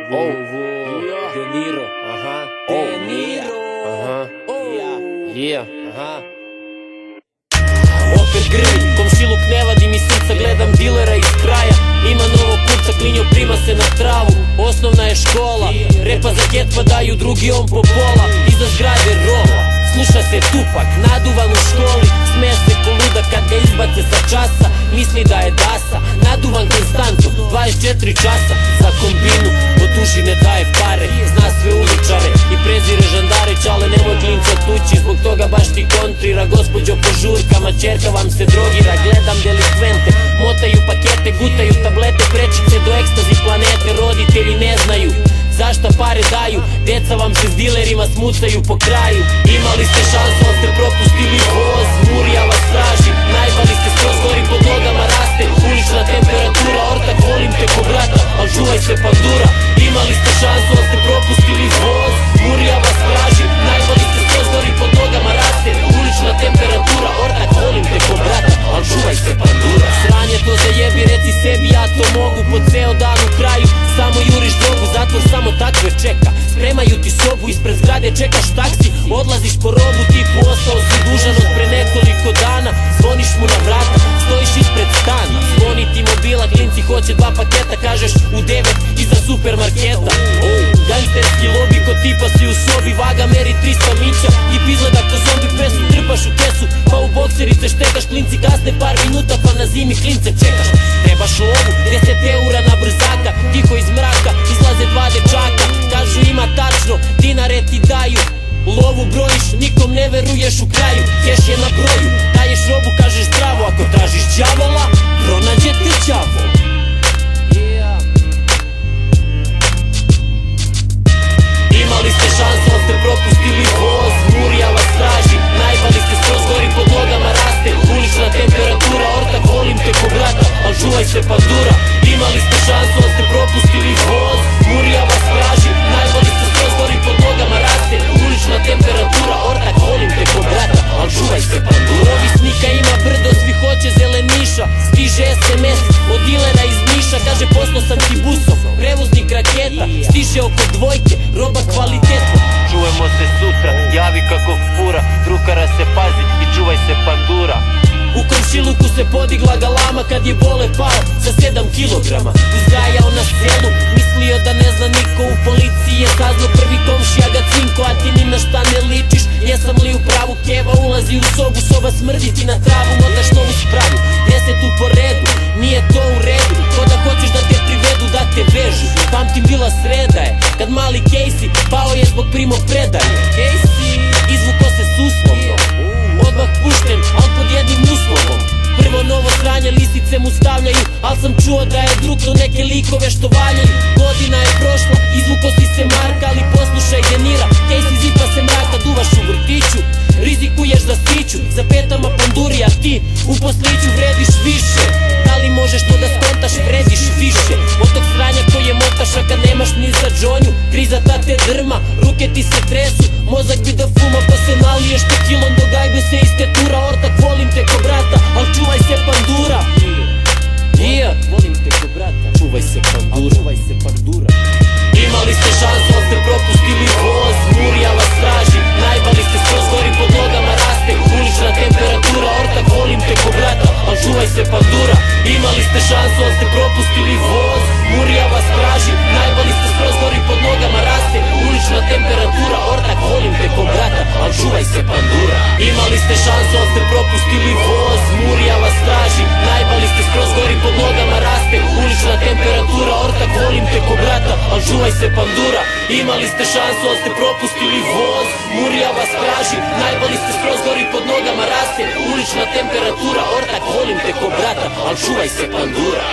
De Niro. De Niro. Opet grli, komšiluk ne vadi mi srca, gledam dilera iz kraja. Ima novog kurca, klinjo prima se na travu. Osnovna je škola, repa za ketva daju, drugi on po pola. Iza zgrade rola, sluša se Tupak, naduvan u školi. Smeje se ko luda kad ga izbace sa časa. Misli da je dasa, naduvan konstantno 24 časa. Za kombinu, od duši ne daje pare. Zna sve uličare i prezire žandarić, ale nemoj klinca tući, zbog toga baš ti kontrira. Gospođo po žurkama, čerka vam se drogira. Gledam delikvente, motaju pakete, gutaju tablete, prečice do ekstazi planete. Roditelji ne znaju zašta pare daju, deca vam se s dilerima smucaju po kraju. Imali ste šansu, ali ste propustili voz. Murija vas traži, najbali ste skroz, gori pod nogama raste. Ulična temperatura, ortak volim te ko brata, al čuvaj se pandura. Imali ste šansu, ali ste propustili voz. Murija vas traži, najbali ste skroz, gori pod nogama raste. Ulična temperatura, ortak volim te ko brata, al čuvaj se pandura. Sranje to zajebi, reci sebi ja to mogu. Po ceo dan u kraju, samo juriš drogu, zatvor samo takve čeka. Spremaju ti sobu, ispred zgrade čekaš taksi. Odlaziš po robu, tipu ostao si dužan od pre nekoliko dana. Zvoniš mu na vrata, stojiš ispred stana. Zvoni ti mobila, klinci hoće 2 paketa. Kažeš u 9 iza supermarketa. Gangsterski lobby, ko tipa si u sobi. Vaga meri 300 mića, tip izgleda ko zombi. Pesu trpaš u kesu, pa u bokserice štekaš. Klinci kasne par minuta, pa na zimi klince čekaš. Trebaš lovu, 10 eura na brzaka. Tiho iz mraka, izlaze 2 dečaka. Kažu ima tačno, dinare ti daju. Lovu brojiš, nikom ne veruješ u kraju. Keš je na broju, daješ robu, kažeš zdravo. Ako tražiš đavola, pronađe te đavo. Imali ste šansu, ali ste propustili voz. Murija vas traži, najbali ste skroz, gori pod nogama raste. Ulična temperatura, ortak volim te ko brata, al čuvaj se pandura. Imali ste šansu, ali ste propustili voz. Murija vas traži, najbali ste skroz, gori pod nogama raste. Ulična temperatura, ortak volim te ko brata, al čuvaj se pandura. Ovisnika ima brdo, svi hoće zeleniša. Stiže SMS od dilera iz Niša, kaže poslao sam ti busom, prevoznik raketa. Stiže oko dvojke, roba kvalitetna. Čujemo se sutra, javi kako fura. Drukara se pazi i čuvaj se pandura. U komšiluku se podigla galama kad je Bole pao za 7 kilograma. Uzgajao na selu, mislio da ne zna niko. U policiji je saznao prvi komšija ga cinko. A ti ni na šta ne ličiš, jesam li u pravu? Keva ulazi u sobu, soba smrdi ti na travu. Motaš novu spravu, 10 po redu, nije to u redu. Ko da hoćeš da te privedu, da te vežu. Pamtim bila sreda je, kad mali Casey pao je zbog primopredaje. Casey izvuko se s uslovno, odmah pušten, al pod jednim uslovom. Prvo novo sranje, lisice mu stavljaju, al sam čuo da je drugno neke likove što valjaju. Godina je prošla, izvuko si se Marka, ali poslušaj Denira. Casey zipa se mraka, duvaš u vrtiću, rizikuješ za siću. Za petama panduri, a ti u posliću vrediš više. Da li možeš to da skontaš, vrediš više od tog sranja koje motaš, a kad nemaš ni za džonju. Kriza ta te drma, ruke ti se tresu, mozak bi da fuma pa se naliješ tekilom do gajbe se istetura. Ortak volim te ko brata, al čuvaj se pandura. Volim te ko brata, čuvaj se pandura. Čuvaj se pandura. Imali ste šansu, ali ste propustili voz. Murija vas traži, najbali ste skroz, gori pod nogama raste. Ulična temperatura, ortak volim te ko brata, al čuvaj se pandura. Imali ste šansu, ali ste propustili voz. Murija vas traži, najbali ste skroz, gori pod nogama raste. Ulična temperatura, ortak volim te ko brata, al čuvaj se pandura. Imali ste šansu, ali ste propustili voz. Murija vas traži, najbali ste skroz, gori pod nogama raste. Ulična temperatura, ortak volim te ko brata, al čuvaj se pandura. Imali ste šansu, ali ste propustili voz. Murija vas traži, najbali ste skroz, gori pod nogama raste. Ulična temperatura, ortak volim te ko brata, al čuvaj se pandura.